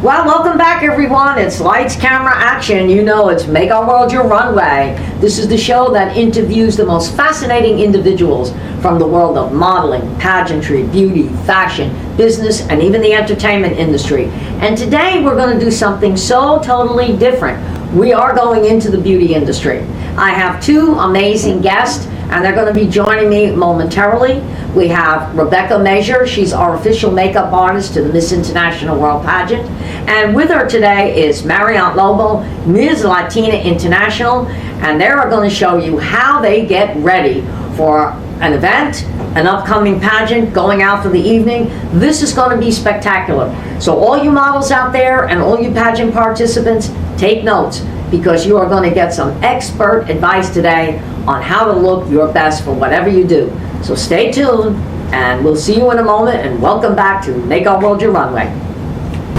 Well, welcome back, everyone. It's Lights, Camera, Action. You know, it's Make Our World Your Runway. This is the show that interviews the most fascinating individuals from the world of modeling, pageantry, beauty, fashion, business, and even the entertainment industry. And today we're going to do something so totally different. We are going into the beauty industry. I have two amazing guests, and they're going to be joining me momentarily. We have Rebecca Measure. She's our official makeup artist to the Miss International World Pageant. And with her today is Mariant Lobo, Ms. Latina International, and they are going to show you how they get ready for an event, an upcoming pageant, going out for the evening. This is going to be spectacular. So all you models out there and all you pageant participants, take notes, because you are going to get some expert advice today on how to look your best for whatever you do. So stay tuned, and we'll see you in a moment, and welcome back to Make Our World Your Runway.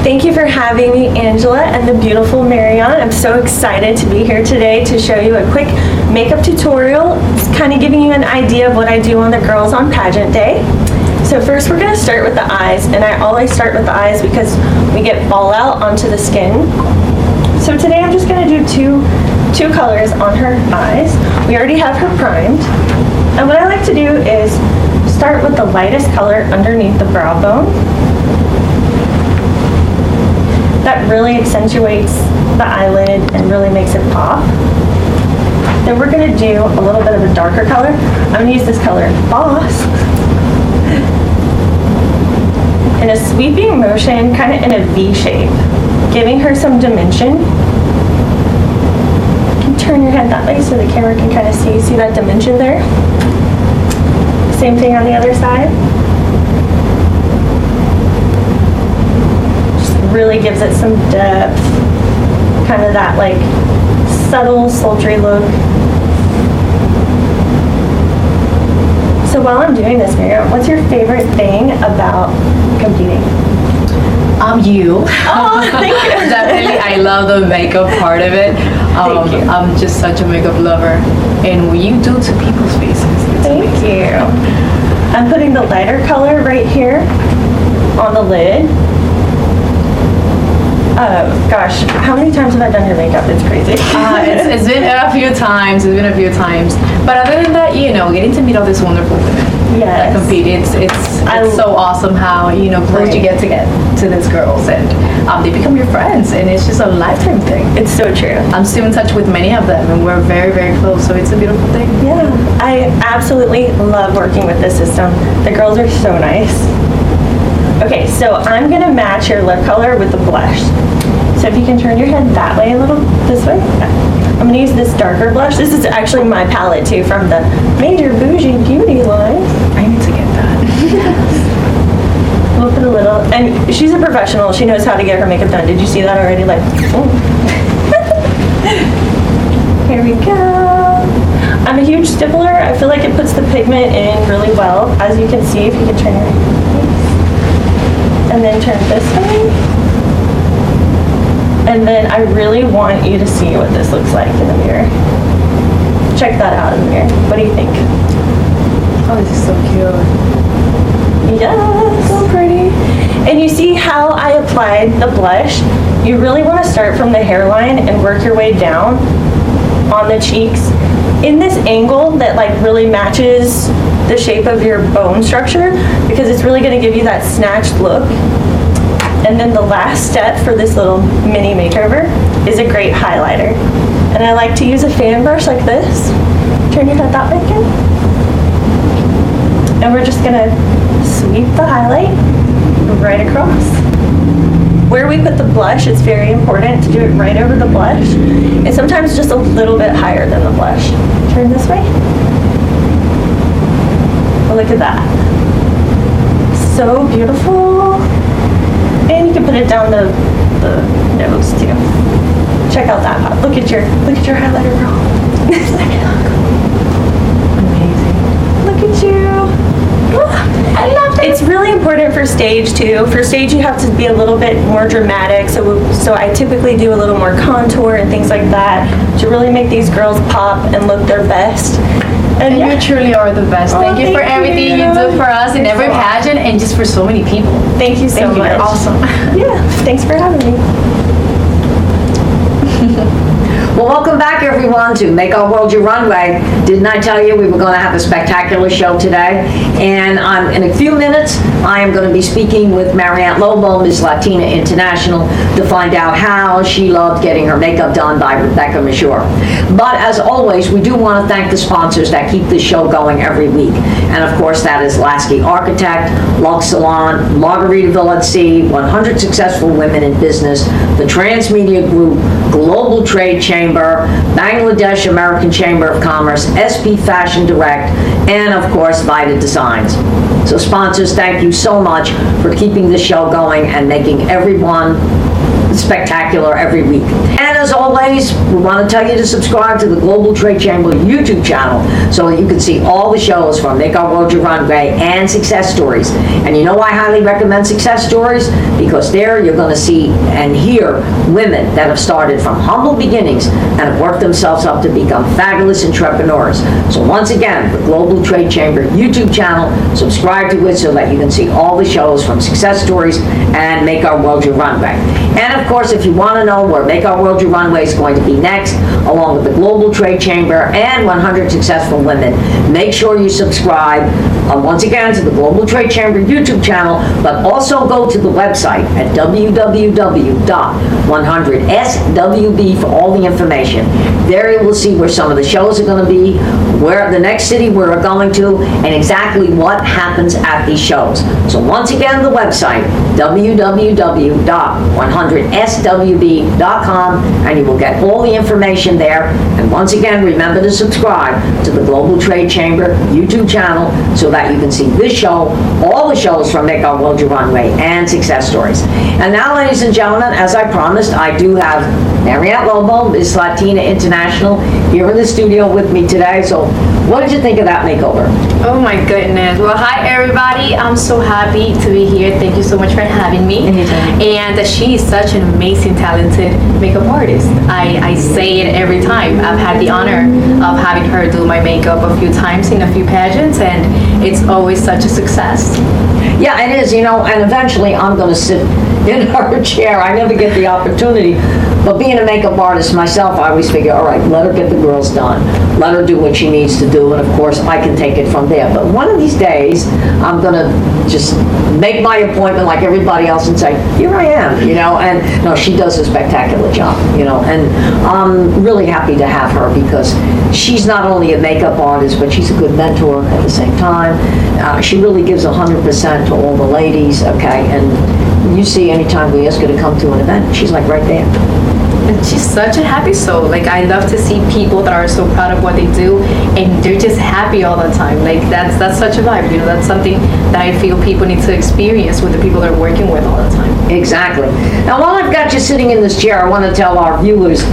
Thank you for having me, Angela, and the beautiful Mariant. I'm so excited to be here today to show you a quick makeup tutorial. It's kind of giving you an idea of what I do on the girls on pageant day. So first we're going to start with the eyes, and I always start with the eyes because we get fallout onto the skin. So today I'm just going to do two colors on her eyes. We already have her primed. And what I like to do is start with the lightest color underneath the brow bone. That really accentuates the eyelid and really makes it pop. Then we're going to do a little bit of a darker color. I'm going to use this color, Boss, in a sweeping motion, kind of in a V shape, giving her some dimension. You can turn your head that way so the camera can kind of see that dimension there. Same thing on the other side. Really gives it some depth, kind of that like subtle, sultry look. So while I'm doing this, Mariant, what's your favorite thing about competing? You. Oh, thank you. Definitely, I love the makeup part of it. Thank you. I'm just such a makeup lover, and what you do to people's faces. Thank you. I'm putting the lighter color right here on the lid. Gosh, how many times have I done your makeup? It's crazy. It's been a few times. But other than that, you know, getting to meet all these wonderful women that compete, it's so awesome how, you know, close you get to these girls, and they become your friends, and it's just a lifetime thing. It's so true. I'm still in touch with many of them, and we're very, very close, so it's a beautiful thing. Yeah, I absolutely love working with this system. The girls are so nice. Okay, so I'm gonna match your lip color with the blush. So if you can turn your head that way a little, this way. I'm gonna use this darker blush. This is actually my palette too, from the Major Bougie Beauty line. I need to get that. We'll put a little, and she's a professional. She knows how to get her makeup done. Did you see that already? Like, oh. Here we go. I'm a huge stippler. I feel like it puts the pigment in really well. As you can see, if you can turn your face. And then turn this way. And then I really want you to see what this looks like in the mirror. Check that out in the mirror. What do you think? Oh, this is so cute. Yeah, so pretty. And you see how I applied the blush? You really want to start from the hairline and work your way down on the cheeks in this angle that like really matches the shape of your bone structure, because it's really going to give you that snatched look. And then the last step for this little mini makeover is a great highlighter. And I like to use a fan brush like this. Turn your head that way again. And we're just gonna sweep the highlight right across. Where we put the blush, it's very important to do it right over the blush. And sometimes just a little bit higher than the blush. Turn this way. Oh, look at that. So beautiful. And you can put it down the nose too. Check out that. Look at your highlighter, girl. Amazing. Look at you. I love it. It's really important for stage too. For stage, you have to be a little bit more dramatic. So I typically do a little more contour and things like that to really make these girls pop and look their best. And you truly are the best. Thank you for everything you do for us in every pageant and just for so many people. Thank you so much. You're awesome. Yeah, thanks for having me. Well, welcome back, everyone, to Make Our World Your Runway. Didn't I tell you we were going to have a spectacular show today? And in a few minutes, I am going to be speaking with Mariant Lobo, Miss Latina International, to find out how she loved getting her makeup done by Rebecca Majour. But as always, we do want to thank the sponsors that keep this show going every week. And of course, that is Lasky Architect, Lux Salon, Margaritaville at Sea, 100 Successful Women in Business, the Transmedia Group, Global Trade Chamber, Bangladesh American Chamber of Commerce, SP Fashion Direct, and of course, Vita Designs. So sponsors, thank you so much for keeping this show going and making everyone spectacular every week. And as always, we want to tell you to subscribe to the Global Trade Chamber YouTube channel so that you can see all the shows from Make Our World Your Runway and Success Stories. And you know why I highly recommend Success Stories? Because there you're going to see and hear women that have started from humble beginnings and have worked themselves up to become fabulous entrepreneurs. So once again, the Global Trade Chamber YouTube channel, subscribe to it so that you can see all the shows from Success Stories and Make Our World Your Runway. And of course, if you want to know where Make Our World Your Runway is going to be next, along with the Global Trade Chamber and 100 Successful Women, make sure you subscribe once again to the Global Trade Chamber YouTube channel, but also go to the website at www.100swb for all the information. There you will see where some of the shows are going to be, where the next city we're going to, and exactly what happens at these shows. So once again, the website, www.100swb.com, and you will get all the information there. And once again, remember to subscribe to the Global Trade Chamber YouTube channel so that you can see this show, all the shows from Make Our World Your Runway and Success Stories. And now, ladies and gentlemen, as I promised, I do have Mariant Lobo, Miss Latina International, here in the studio with me today. So what did you think of that makeover? Oh my goodness. Well, hi everybody. I'm so happy to be here. Thank you so much for having me. Anytime. And she is such an amazing, talented makeup artist. I say it every time. I've had the honor of having her do my makeup a few times in a few pageants, and it's always such a success. Yeah, it is, and eventually I'm going to sit in her chair. I never get the opportunity. But being a makeup artist myself, I always figure, all right, let her get the girls done. Let her do what she needs to do, and of course, I can take it from there. But one of these days, I'm going to just make my appointment like everybody else and say, here I am, and no, she does a spectacular job, and I'm really happy to have her because she's not only a makeup artist, but she's a good mentor at the same time. She really gives 100% to all the ladies, okay, and you see anytime we ask her to come to an event, she's like right there. And she's such a happy soul. Like, I love to see people that are so proud of what they do and they're just happy all the time. Like, that's such a vibe, that's something that I feel people need to experience with the people they're working with all the time. Exactly. Now, while I've got you sitting in this chair, I want to tell our viewers,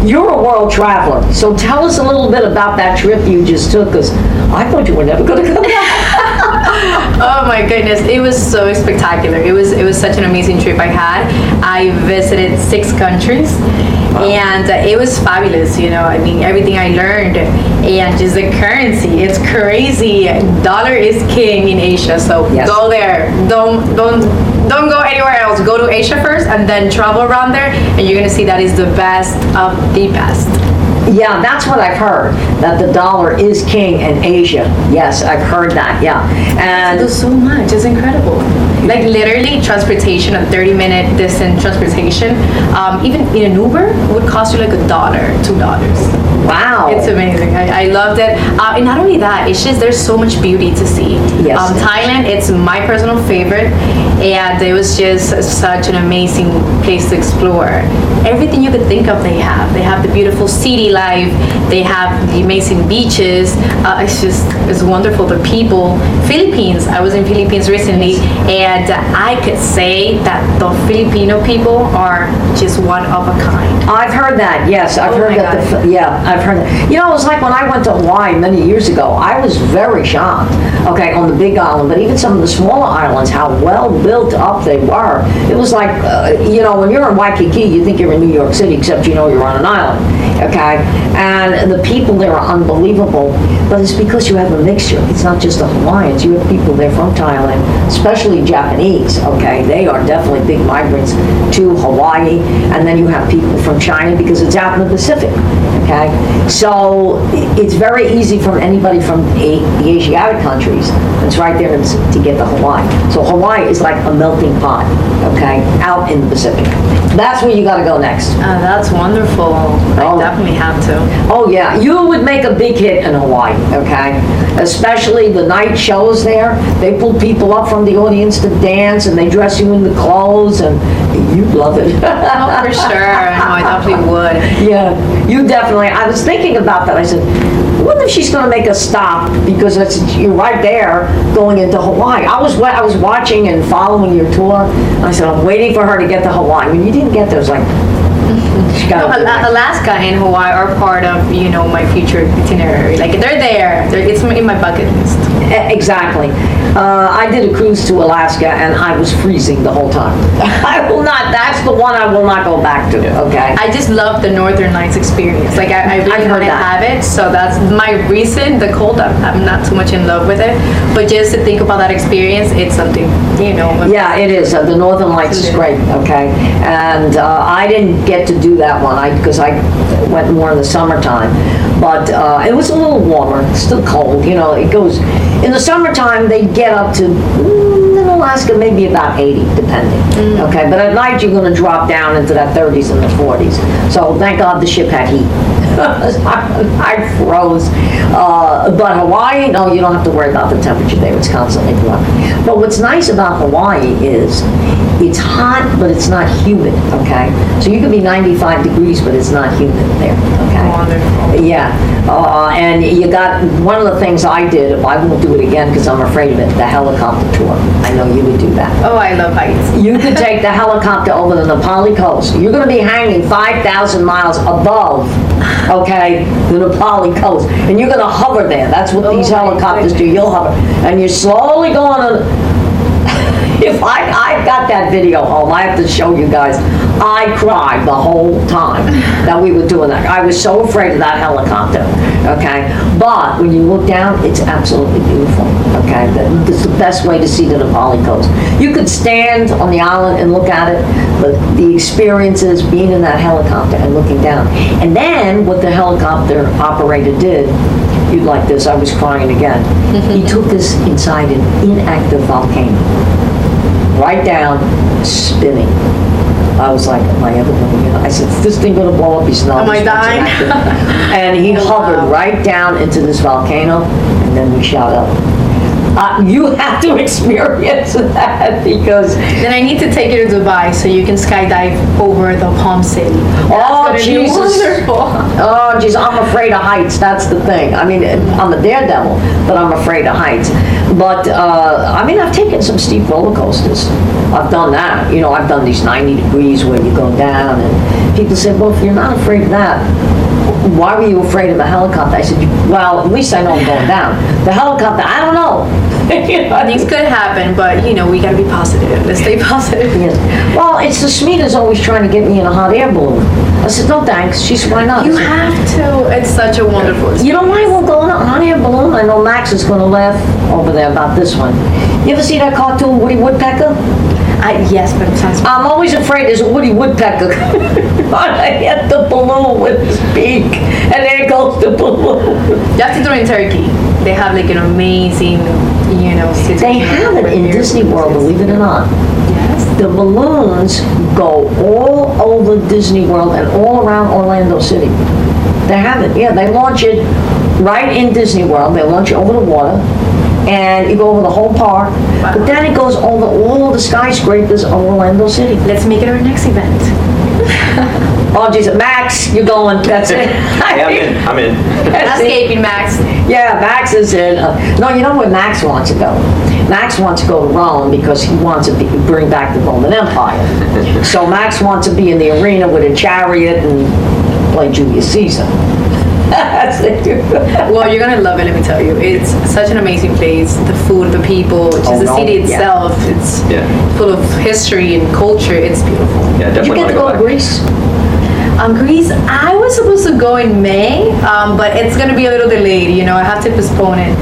you're a world traveler. So tell us a little bit about that trip you just took, because I thought you were never going to come back. Oh my goodness, it was so spectacular. It was such an amazing trip I had. I visited 6 countries. Wow. And it was fabulous, I mean, everything I learned and just the currency, it's crazy. Dollar is king in Asia, so yes. Go there. Don't go anywhere else. Go to Asia first and then travel around there, and you're gonna see that is the best of the best. Yeah, that's what I've heard, that the dollar is king in Asia. Yes, I've heard that, yeah. And do so much, it's incredible. Like literally transportation, a 30-minute distance transportation, even in an Uber would cost you like $1, $2. Wow. It's amazing. I loved it. And not only that, it's just there's so much beauty to see. Yes. Thailand, it's my personal favorite, and it was just such an amazing place to explore. Everything you could think of they have. They have the beautiful city life. They have the amazing beaches. It's wonderful. The people. Philippines. I was in Philippines recently, and said that I could say that the Filipino people are just one of a kind. I've heard that, yes, I've heard that. I've heard that. You know, it was like when I went to Hawaii many years ago, I was very shocked, okay, on the Big Island, but even some of the smaller islands, how well built up they were. It was like, you know, when you're in Waikiki, you think you're in New York City, except you know you're on an island, okay? And the people there are unbelievable, but it's because you have a mixture. It's not just the Hawaiians, you have people there from Thailand, especially Japanese, okay? They are definitely big migrants to Hawaii, and then you have people from China because it's out in the Pacific, okay? So it's very easy for anybody from the Asiatic countries, it's right there to get to Hawaii. So Hawaii is like a melting pot, okay, out in the Pacific. That's where you gotta go next. That's wonderful. I definitely have to. Oh yeah, you would make a big hit in Hawaii, okay? Especially the night shows there. They pull people up from the audience to dance and they dress you in the clothes and you'd love it. Oh, for sure. No, I definitely would. Yeah, you definitely. I was thinking about that. I said, I wonder if she's going to make a stop because you're right there going into Hawaii. I was watching and following your tour. And I said, I'm waiting for her to get to Hawaii. When you didn't get there, it was like, Alaska and Hawaii are part of, you know, my future itinerary. Like, they're there. It's in my bucket list. Exactly. I did a cruise to Alaska and I was freezing the whole time. That's the one I will not go back to, okay? I just love the Northern Lights experience. Like, I really want to have it, so that's my reason. The cold, I'm not too much in love with it, but just to think about that experience, it's something, you know. Yeah, it is. The Northern Lights is great, okay? And I didn't get to do that one because I went more in the summertime. But it was a little warmer, still cold, you know, it goes, in the summertime they get up to, in Alaska, maybe about 80, depending, okay? But at night you're gonna drop down into that 30s and the 40s. So thank God the ship had heat. I froze. But Hawaii, no, you don't have to worry about the temperature there, it's constantly warm. But what's nice about Hawaii is it's hot, but it's not humid, okay? So you could be 95 degrees, but it's not humid there, okay? Wonderful. Yeah, and you got, one of the things I did, I won't do it again because I'm afraid of it, the helicopter tour. I know you would do that. Oh, I love heights. You could take the helicopter over the Nepali coast. You're going to be hanging 5,000 miles above, okay, the Nepali coast. And you're going to hover there. That's what these helicopters do. You'll hover. And you're slowly going to... If I got that video home, I have to show you guys. I cried the whole time that we were doing that. I was so afraid of that helicopter, okay? But when you look down, it's absolutely beautiful, okay? It's the best way to see the Nepali coast. You could stand on the island and look at it, but the experience is being in that helicopter and looking down. And then what the helicopter operator did, you'd like this, I was crying again. He took us inside an inactive volcano. Right down, spinning. I was like, am I ever going to get it? I said, is this thing going to blow up? He said, no. Am I dying? And he hovered right down into this volcano, and then we shot up. You have to experience that because... Then I need to take you to Dubai so you can skydive over the Palm City. Oh, Jesus. Wonderful. Oh, geez, I'm afraid of heights. That's the thing. I mean, I'm a daredevil, but I'm afraid of heights. But, I mean, I've taken some steep roller coasters. I've done that. You know, I've done these 90 degrees where you go down, and people say, well, if you're not afraid of that, why were you afraid of a helicopter? I said, well, at least I know I'm going down. The helicopter, I don't know. Things could happen, but, you know, we gotta be positive. Let's stay positive. Yes. Well, it's the Smita's always trying to get me in a hot air balloon. I said, no thanks. She said, why not? You have to. It's such a wonderful experience. You know why I won't go in a hot air balloon? I know Max is going to laugh over there about this one. You ever see that cartoon, Woody Woodpecker? Yes, but it sounds... I'm always afraid there's a Woody Woodpecker gonna hit the balloon with his beak, and there goes the balloon. You have to do it in Turkey. They have like an amazing, you know, situation. They have it in Disney World, believe it or not. Yes. The balloons go all over Disney World and all around Orlando City. They have it, yeah. They launch it right in Disney World. They launch it over the water. And you go over the whole park, wow. But then it goes over all the skyscrapers of Orlando City. Let's make it our next event. Oh, Jesus, Max, you're going. That's it. Yeah, I'm in. Escaping Max. Yeah, Max is in. No, you know where Max wants to go? Max wants to go to Rome because he wants to bring back the Roman Empire. So Max wants to be in the arena with a chariot and play Julius Caesar. Well, you're gonna love it, let me tell you. It's such an amazing place. The food, the people, just the city itself. It's full of history and culture. It's beautiful. Yeah, Did you definitely get to go to Greece? Greece, I was supposed to go in May, but it's gonna be a little delayed. I have to postpone it.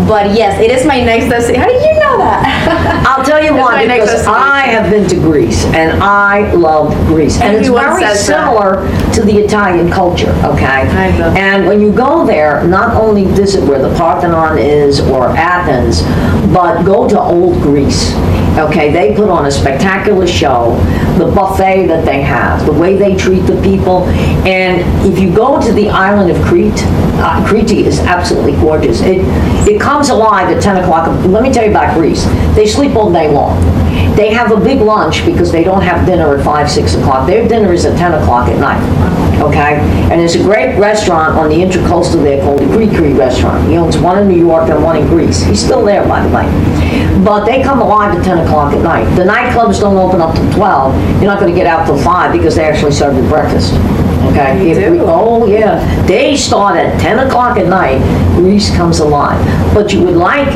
But yes, it is my next destination. How did you know that? I'll tell you why, because I have been to Greece, and I love Greece. And it's very similar to the Italian culture, okay? And when you go there, not only visit where the Parthenon is or Athens, but go to old Greece, okay? They put on a spectacular show, the buffet that they have, the way they treat the people. And if you go to the island of Crete, Crete is absolutely gorgeous. It comes alive at 10 o'clock. Let me tell you about Greece. They sleep all day long. They have a big lunch because they don't have dinner at 5, 6 o'clock. Their dinner is at 10 o'clock at night, okay? And there's a great restaurant on the Intracoastal there called the Crete restaurant. He owns one in New York and one in Greece. He's still there, by the way. But they come alive at 10 o'clock at night. The nightclubs don't open up till 12. You're not going to get out till 5 because they actually serve you breakfast. Okay? Oh, yeah. They start at 10 o'clock at night. Greece comes alive. But you would like,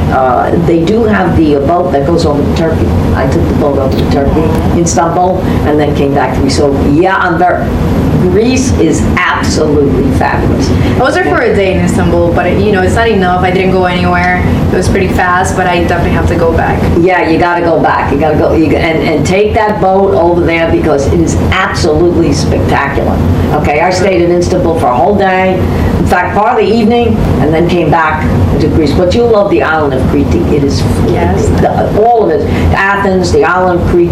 they do have the boat that goes over to Turkey. I took the boat over to Turkey, Istanbul, and then came back to Greece. So, yeah, Greece is absolutely fabulous. I was there for a day in Istanbul, but it's not enough. I didn't go anywhere. It was pretty fast, but I definitely have to go back. Yeah, you got to go back. You got to go and take that boat over there because it is absolutely spectacular. Okay, I stayed in Istanbul for a whole day. In fact, part of the evening, and then came back to Greece. But you love the island of Crete. It is all of it. Athens, the island of Crete.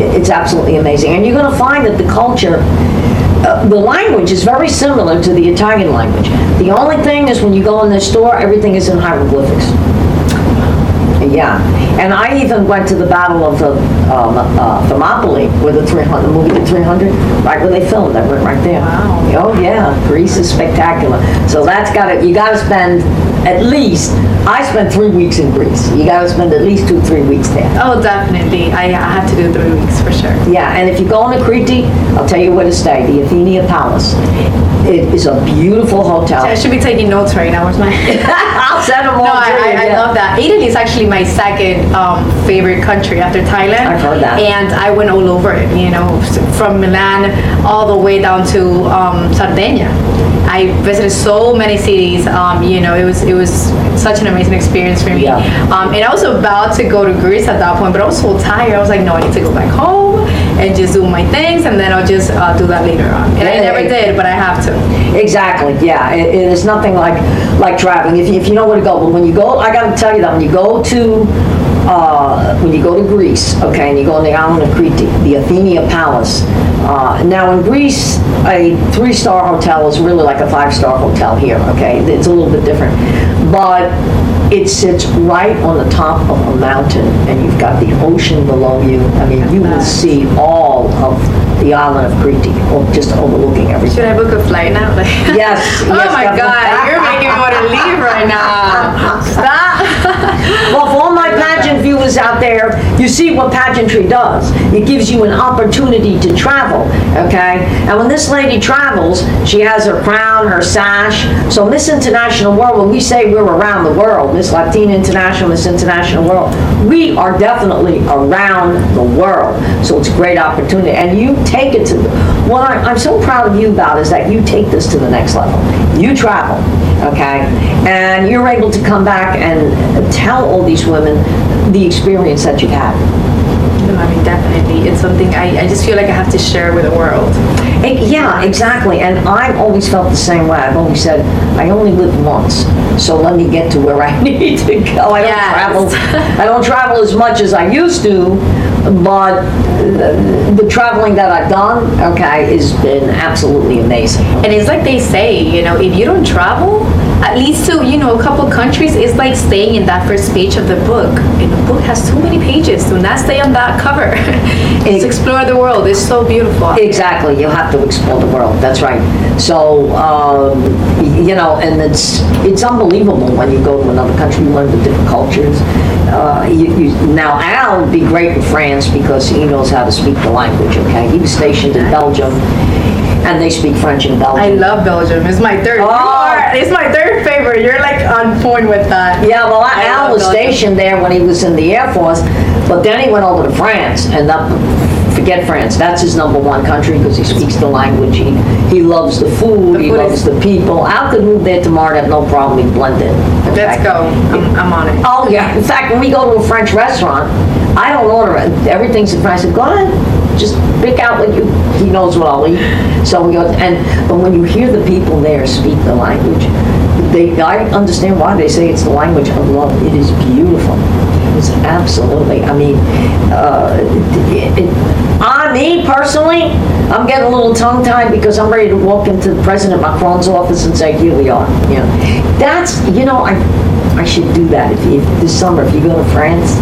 It's absolutely amazing. And you're going to find that the culture, the language is very similar to the Italian language. The only thing is when you go in the store, everything is in hieroglyphics. Yeah, and I even went to the Battle of Thermopylae with the movie The 300, right where they filmed. I went right there. Wow. Oh yeah, Greece is spectacular. So you got to spend at least. I spent 3 weeks in Greece. You got to spend at least 2-3 weeks there. Oh, definitely. I have to do 3 weeks for sure. Yeah, and if you go into Crete, I'll tell you where to stay. The Athenia Palace. It is a beautiful hotel. I should be taking notes right now. Where's my? I'll send them all. No, I love that. Italy is actually my second favorite country after Thailand. I've heard that. And I went all over it. From Milan all the way down to Sardinia. I visited so many cities. It was such an amazing experience for me. Yeah. And I was about to go to Greece at that point, but I was so tired. I was like, no, I need to go back home and just do my things, and then I'll just do that later on. And I never did, but I have to. Exactly. Yeah. It is nothing like traveling. If you know where to go, but when you go, I got to tell you that when you go to Greece, okay, and you go on the island of Crete, the Athenia Palace. Now in Greece, a 3-star hotel is really like a 5-star hotel here, okay? It's a little bit different. But it sits right on the top of a mountain, and you've got the ocean below you. I mean, you will see all of the island of Crete, just overlooking everything. Should I book a flight now? Yes. Oh my God, you're making me want to leave right now. Stop. Well, for all my pageant viewers out there, you see what pageantry does. It gives you an opportunity to travel, okay? And when this lady travels, she has her crown, her sash. So Miss International World, when we say we're around the world, Miss Latina International, Miss International World, we are definitely around the world. So it's a great opportunity. And you take it to, what I'm so proud of you about is that you take this to the next level. You travel, okay? And you're able to come back and tell all these women the experience that you've had. I mean, definitely. It's something I just feel like I have to share with the world. Yeah, exactly. And I've always felt the same way. I've always said, I only live once, so let me get to where I need to go. I don't travel as much as I used to, but the traveling that I've done, okay, has been absolutely amazing. And it's like they say, if you don't travel, at least to, a couple countries, it's like staying in that first page of the book. And the book has too many pages. Do not stay on that not cover. It's explore the world. It's so beautiful. Exactly, you have to explore the world, that's right. So, you know, and it's unbelievable when you go to another country, you learn the different cultures. Now, Al would be great in France because he knows how to speak the language, okay? He was stationed in Belgium, and they speak French in Belgium. I love Belgium. It's my third. It's my third favorite. You're like on point with that. Yeah, well, Al was stationed there when he was in the Air Force, but then he went over to France, and forget France. That's his number one country because he speaks the language. He loves the food. He loves the people. Al could move there tomorrow and have no problem. He'd blend in. Okay? Let's go. I'm on it. Oh, yeah. In fact, when we go to a French restaurant, I don't order it. Everything's in French. I said, go ahead. Just pick out what he knows what I'll eat. So we go, but when you hear the people there speak the language, I understand why they say it's the language of love. It is beautiful. It's absolutely, I mean, me personally, I'm getting a little tongue-tied because I'm ready to walk into President Macron's office and say, here we are. You know, that's, you know, I should do that. If this summer, if you go to France,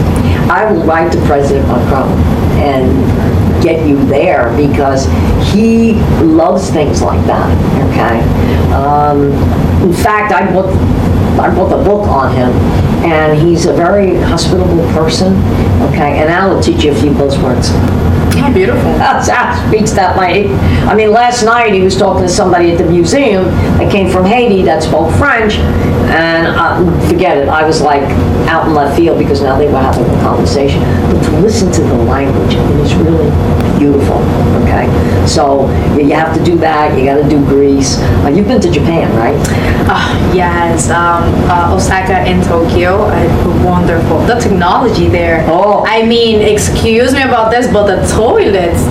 I will write to President Macron and get you there because he loves things like that, okay? In fact, I bought the book on him, and he's a very hospitable person, okay? And Al will teach you a few buzzwords. Oh, beautiful. Al speaks that way. I mean, last night he was talking to somebody at the museum that came from Haiti that spoke French, and forget it, I was like out in left field because now they were having a conversation. But to listen to the language, it is really beautiful, okay? So you have to do that, you gotta do Greece. You've been to Japan, right? Yes, Osaka and Tokyo, wonderful. The technology there. Oh. I mean, excuse me about this, but the toilets,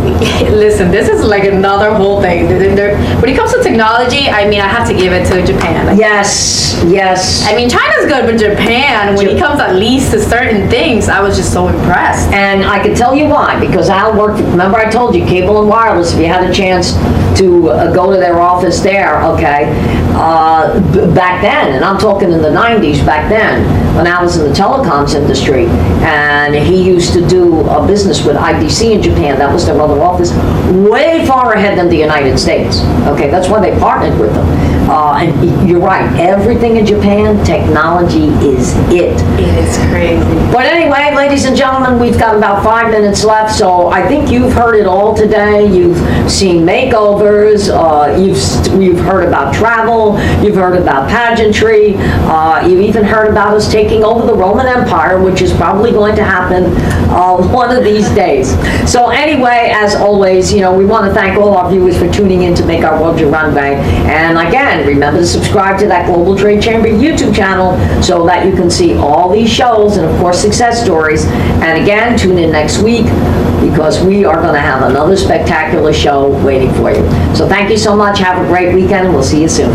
listen, this is like another whole thing. When it comes to technology, I mean, I have to give it to Japan. Yes, yes. I mean, China's good, but Japan, when it comes at least to certain things, I was just so impressed. And I can tell you why, because Al worked, remember I told you, Cable and Wireless, if you had a chance to go to their office there, okay, back then, and I'm talking in the 90s back then, when I was in the telecoms industry, and he used to do a business with IDC in Japan. That was their other office, way far ahead than the United States. Okay, that's why they partnered with them. And you're right, everything in Japan, technology is it. It is crazy. But anyway, ladies and gentlemen, we've got about 5 minutes left, so I think you've heard it all today. You've seen makeovers, you've heard about travel, you've heard about pageantry, you've even heard about us taking over the Roman Empire, which is probably going to happen one of these days. So anyway, as always, you know, we want to thank all our viewers for tuning in to Make Our World Your Runway. And again, remember to subscribe to that Global Trade Chamber YouTube channel so that you can see all these shows and, of course, success stories. And again, tune in next week because we are going to have another spectacular show waiting for you. So thank you so much. Have a great weekend, and we'll see you soon.